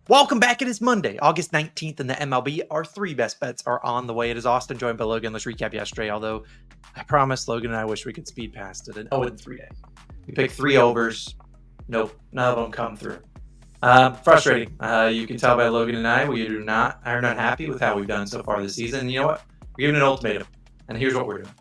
Welcome back. It is Monday, August 19th in the MLB. Our three best bets are on the way. It is Austin joined by Logan. Let's recap yesterday, although I promised Logan and I wish we could speed past it. An 0-3 day. We picked three overs. Nope, none of them come through. Frustrating. You can tell by Logan and I, we are not happy with how we've done so far this season. And you know what? We're giving an ultimatum. And here's what we're doing.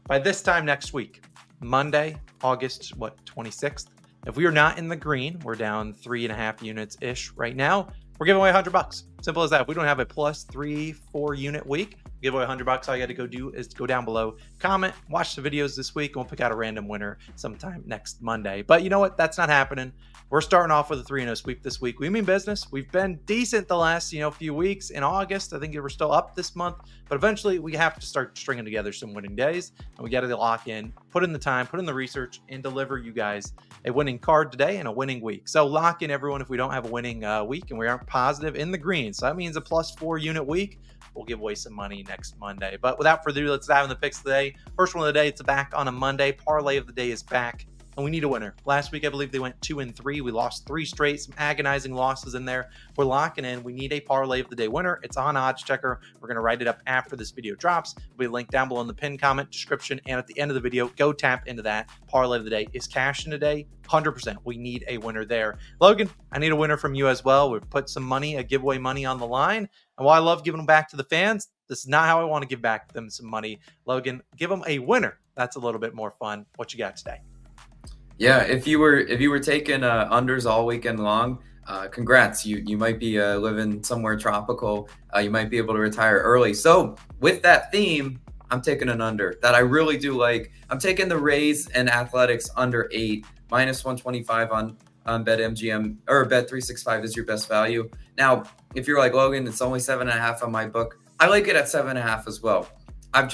By this time next week, Monday, August 26th, if we are not in the green, we're down 3.5 units ish right now. We're giving away $100. Simple as that. If we don't have a plus 3-4 unit week, give away $100. All you got to go do is go down below, comment, watch the videos this week, and we'll pick out a random winner sometime next Monday. But you know what? That's not happening. We're starting off with a 3-0 sweep this week. We mean business. We've been decent the last few weeks. In August, I think we're still up this month, but eventually we have to start stringing together some winning days, and we got to lock in, put in the time, put in the research, and deliver you guys a winning card today and a winning week. So lock in, everyone. If we don't have a winning week and we aren't positive in the green, so that means a plus 4 unit week, we'll give away some money next Monday. But without further ado, let's dive in the picks today. First one of the day, it's back on a Monday. Parlay of the day is back, and we need a winner. Last week, I believe they went 2-3. We lost 3 straight, some agonizing losses in there. We're locking in. We need a parlay of the day winner. It's on Odds Checker. We're going to write it up after this video drops. It'll be linked down below in the pinned comment, description, and at the end of the video. Go tap into that. Parlay of the day is cashing today. 100%. We need a winner there. Logan, I need a winner from you as well. We've put some money, a giveaway money on the line. And while I love giving them back to the fans, this is not how I want to give back them some money. Logan, give them a winner. That's a little bit more fun. What you got today? Yeah, if you were taking unders all weekend long, congrats. You might be living somewhere tropical. You might be able to retire early. So with that theme, I'm taking an under that I really do like. I'm taking the Rays and Athletics under 8, minus 125 on BetMGM, or Bet365 is your best value. Now, if you're like Logan, it's only 7.5 on my book. I like it at 7.5 as well. I've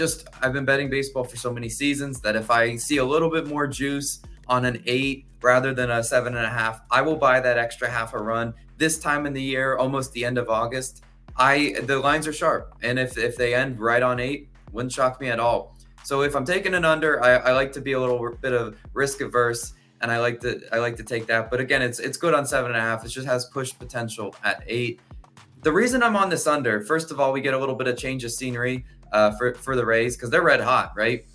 been betting baseball for so many seasons that if I see a little bit more juice on an 8 rather than a 7.5, I will buy that extra half a run. This time in the year, almost the end of August, the lines are sharp, and if they end right on 8, wouldn't shock me at all. So if I'm taking an under, I like to be a little bit of risk averse, and I like to take that. But again, it's good on 7.5. It just has push potential at 8. The reason I'm on this under, first of all, we get a little bit of change of scenery for the Rays because they're red hot, right?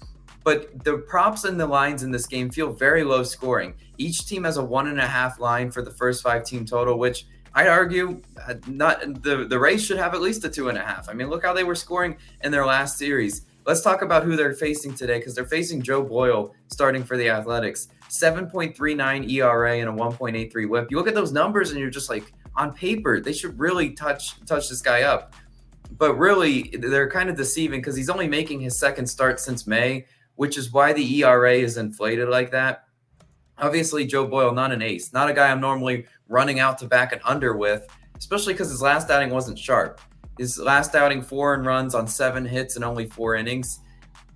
But the props and the lines in this game feel very low scoring. Each team has a 1.5 line for the first 5 team total, which I'd argue the Rays should have at least a 2.5. I mean, look how they were scoring in their last series. Let's talk about who they're facing today, because they're facing Joe Boyle starting for the Athletics. 7.39 ERA and a 1.83 whip. You look at those numbers and you're just like, on paper, they should really touch this guy up. But really, they're kind of deceiving because he's only making his second start since May, which is why the ERA is inflated like that. Obviously, Joe Boyle, not an ace, not a guy I'm normally running out to back an under with, especially because his last outing wasn't sharp. His last outing, 4 earned runs on 7 hits and only 4 innings.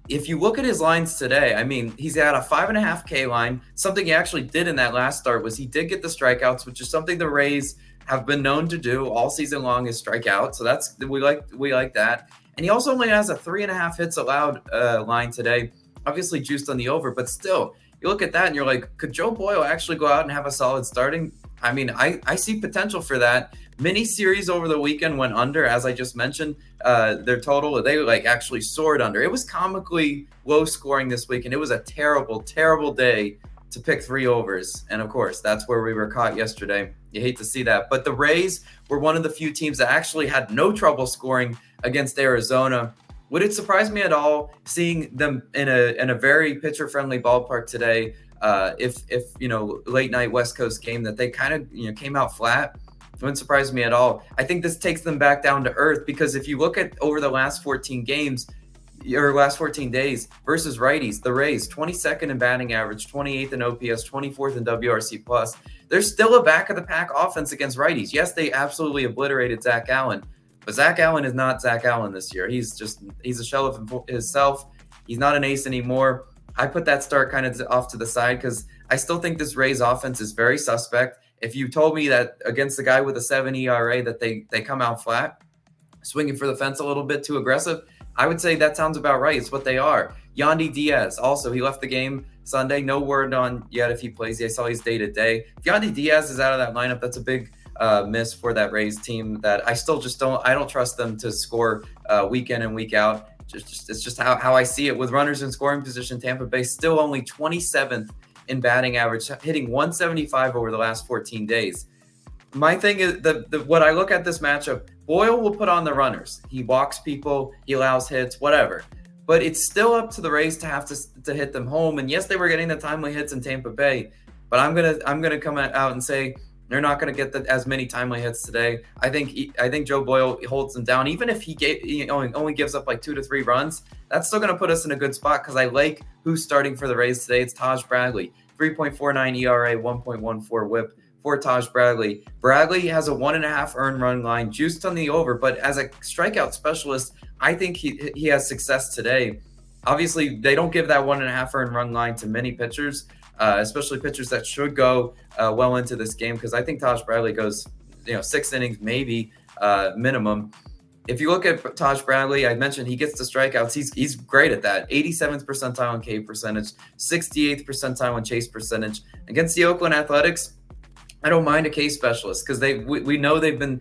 If you look at his lines today, I mean, he's at a 5.5 K line. Something he actually did in that last start was he did get the strikeouts, which is something the Rays have been known to do all season long, is strike out. So that's we like that. And he also only has a 3.5 hits allowed line today. Obviously juiced on the over, but still, you look at that and you're like, could Joe Boyle actually go out and have a solid starting? I mean, I see potential for that. Mini series over the weekend went under, as I just mentioned. Their total, they actually soared under. It was comically low scoring this week, and it was a terrible, terrible day to pick 3 overs. And of course, that's where we were caught yesterday. You hate to see that. But the Rays were one of the few teams that actually had no trouble scoring against Arizona. Would it surprise me at all seeing them in a very pitcher-friendly ballpark today? If late night West Coast game that they kind of came out flat? It wouldn't surprise me at all. I think this takes them back down to earth, because if you look at over the last 14 games or last 14 days versus righties, the Rays 22nd in batting average, 28th in OPS, 24th in WRC plus. There's still a back of the pack offense against righties. Yes, they absolutely obliterated Zach Allen. But Zach Allen is not Zach Allen this year. He's a shell of himself. He's not an ace anymore. I put that start kind of off to the side because I still think this Rays offense is very suspect. If you told me that against the guy with a 7 ERA that they come out flat, swinging for the fence a little bit too aggressive, I would say that sounds about right. It's what they are. Yandy Diaz, also, he left the game Sunday. No word on yet if he plays. I saw he's day-to-day. If Yandy Diaz is out of that lineup, that's a big miss for that Rays team that I still just don't trust them to score week in and week out. It's just how I see it. With runners in scoring position, Tampa Bay still only 27th in batting average, hitting 175 over the last 14 days. My thing is what I look at this matchup, Boyle will put on the runners. He walks people, he allows hits, whatever. But it's still up to the Rays to have to hit them home. And yes, they were getting the timely hits in Tampa Bay, but I'm gonna come out and say they're not going to get as many timely hits today. I think Joe Boyle holds them down. Even if he only gives up like 2 to 3 runs, that's still going to put us in a good spot because I like who's starting for the Rays today. It's Taj Bradley, 3.49 ERA, 1.14 WHIP for Taj Bradley. Bradley has a 1.5 earned run line, juiced on the over, but as a strikeout specialist, I think he has success today. Obviously, they don't give that 1.5 earned run line to many pitchers. Especially pitchers that should go well into this game, because I think Taj Bradley goes 6 innings maybe minimum. If you look at Taj Bradley, I mentioned he gets the strikeouts. He's great at that. 87th percentile in K percentage, 68th percentile in chase percentage. Against the Oakland Athletics, I don't mind a K specialist because we know they've been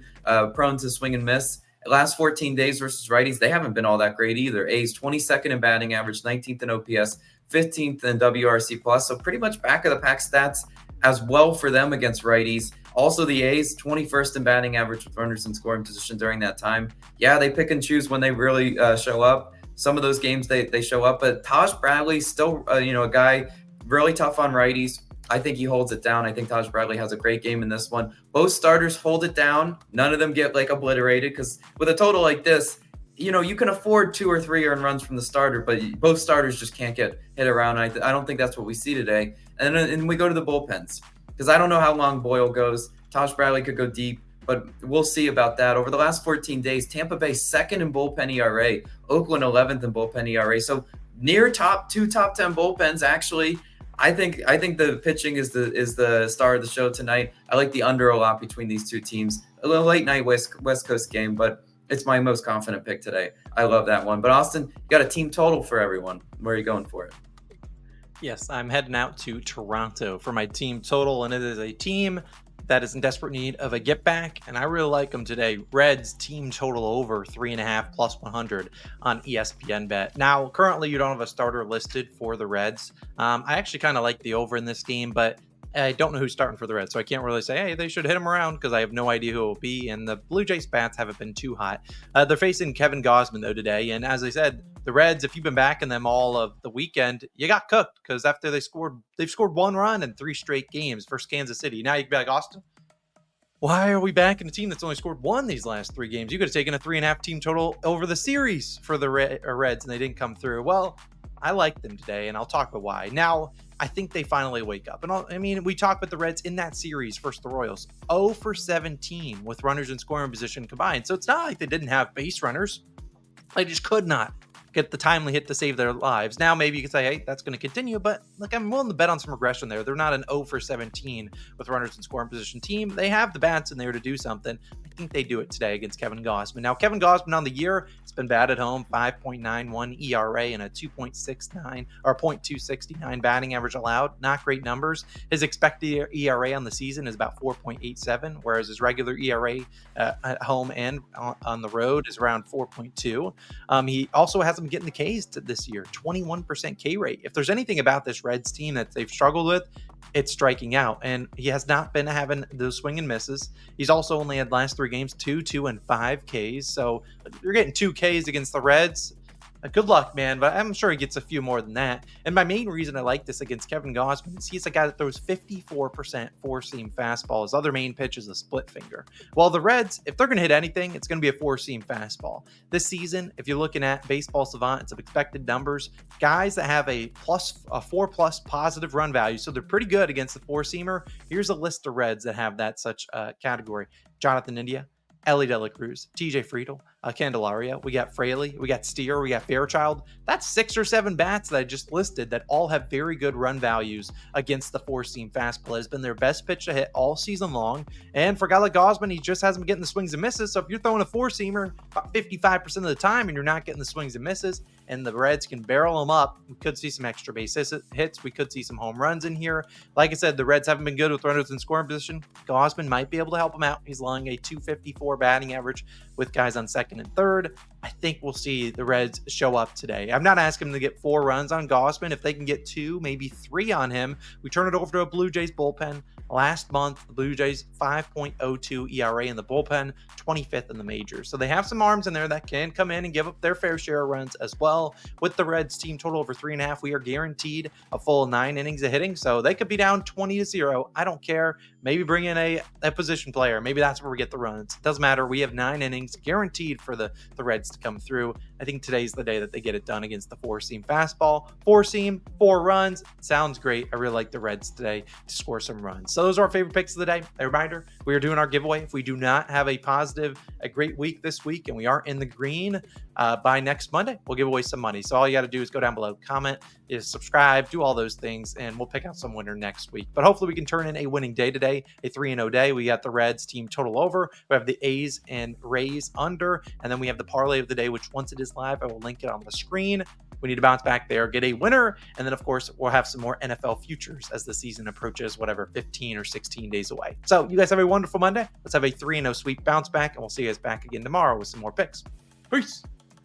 prone to swing and miss. Last 14 days versus righties, they haven't been all that great either. A's 22nd in batting average, 19th in OPS, 15th in WRC plus. So pretty much back of the pack stats as well for them against righties. Also the A's 21st in batting average with runners in scoring position during that time. Yeah, they pick and choose when they really show up. Some of those games they show up, but Taj Bradley still a guy really tough on righties. I think he holds it down. I think Taj Bradley has a great game in this one. Both starters hold it down. None of them get obliterated, because with a total like this, you can afford 2 or 3 earned runs from the starter, but both starters just can't get hit around. I don't think that's what we see today. And we go to the bullpens, because I don't know how long Boyle goes. Taj Bradley could go deep, but we'll see about that. Over the last 14 days, Tampa Bay 2nd in bullpen ERA, Oakland 11th in bullpen ERA. So near top 10 bullpens, actually. I think the pitching is the star of the show tonight. I like the under a lot between these two teams. A little late night West Coast game, but it's my most confident pick today. I love that one. But Austin, you got a team total for everyone. Where are you going for it? Yes, I'm heading out to Toronto for my team total, and it is a team that is in desperate need of a get back, and I really like them today. Reds team total over 3.5 plus 100 on ESPN Bet. Now, currently you don't have a starter listed for the Reds. I actually kind of like the over in this game, but I don't know who's starting for the Reds, so I can't really say, hey, they should hit him around, because I have no idea who it will be, and the Blue Jays bats haven't been too hot. They're facing Kevin Gausman, though, today, and as I said, the Reds, if you've been backing them all of the weekend, you got cooked, because after they've scored 1 run in 3 straight games versus Kansas City. Now you can be like, Austin, why are we backing a team that's only scored 1 these last 3 games? You could have taken a 3.5 team total over the series for the Reds, and they didn't come through. Well, I like them today, and I'll talk about why. Now, I think they finally wake up. And we talked about the Reds in that series versus the Royals. 0 for 17 with runners in scoring position combined. So it's not like they didn't have base runners. They just could not get the timely hit to save their lives. Now, maybe you could say, hey, that's going to continue, but look, I'm willing to bet on some regression there. They're not an 0 for 17 with runners in scoring position team. They have the bats in there to do something. I think they do it today against Kevin Gausman. Now, Kevin Gausman on the year, it's been bad at home, 5.91 ERA and a 2.69 or 0.269 batting average allowed. Not great numbers. His expected ERA on the season is about 4.87, whereas his regular ERA at home and on the road is around 4.2. He also hasn't been getting the Ks this year, 21% K rate. If there's anything about this Reds team that they've struggled with, it's striking out, and he has not been having those swing and misses. He's also only had last 3 games 2, and 5 Ks. So you're getting 2 Ks against the Reds. Good luck, man, but I'm sure he gets a few more than that. And my main reason I like this against Kevin Gausman is he's a guy that throws 54% four-seam fastball. His other main pitch is a split finger. While the Reds, if they're going to hit anything, it's going to be a four-seam fastball. This season, if you're looking at Baseball Savant, it's of expected numbers. Guys that have a 4+ positive run value, so they're pretty good against the four-seamer. Here's a list of Reds that have that such category. Jonathan India, Ellie De La Cruz, TJ Friedel, Candelario. We got Fraley, we got Steer, we got Fairchild. That's 6 or 7 bats that I just listed that all have very good run values against the 4-seam fastball. It has been their best pitch to hit all season long. And for a guy like Gausman, he just hasn't been getting the swings and misses. So if you're throwing a 4-seamer about 55% of the time and you're not getting the swings and misses, and the Reds can barrel them up, we could see some extra base hits. We could see some home runs in here. Like I said, the Reds haven't been good with runners in scoring position. Gausman might be able to help them out. He's allowing a .254 batting average with guys on second and third. I think we'll see the Reds show up today. I'm not asking them to get 4 runs on Gausman. If they can get 2, maybe 3 on him, we turn it over to a Blue Jays bullpen. Last month, the Blue Jays 5.02 ERA in the bullpen, 25th in the majors. So they have some arms in there that can come in and give up their fair share of runs as well. With the Reds team total over 3.5, we are guaranteed a full 9 innings of hitting. So they could be down 20-0. I don't care. Maybe bring in a position player. Maybe that's where we get the runs. It doesn't matter. We have 9 innings guaranteed for the Reds to come through. I think today's the day that they get it done against the 4-seam fastball. 4-seam, 4 runs. Sounds great. I really like the Reds today to score some runs. So those are our favorite picks of the day. A reminder, we are doing our giveaway. If we do not have a great week this week and we aren't in the green by next Monday, we'll give away some money. So all you got to do is go down below, comment, subscribe, do all those things, and we'll pick out some winner next week. But hopefully we can turn in a winning day today, a 3-0 day. We got the Reds team total over. We have the A's and Rays under, and then we have the parlay of the day, which once it is live, I will link it on the screen. We need to bounce back there, get a winner, and then, of course, we'll have some more NFL futures as the season approaches, 15 or 16 days away. So you guys have a wonderful Monday. Let's have a 3-0 sweep bounce back, and we'll see you guys back again tomorrow with some more picks. Peace.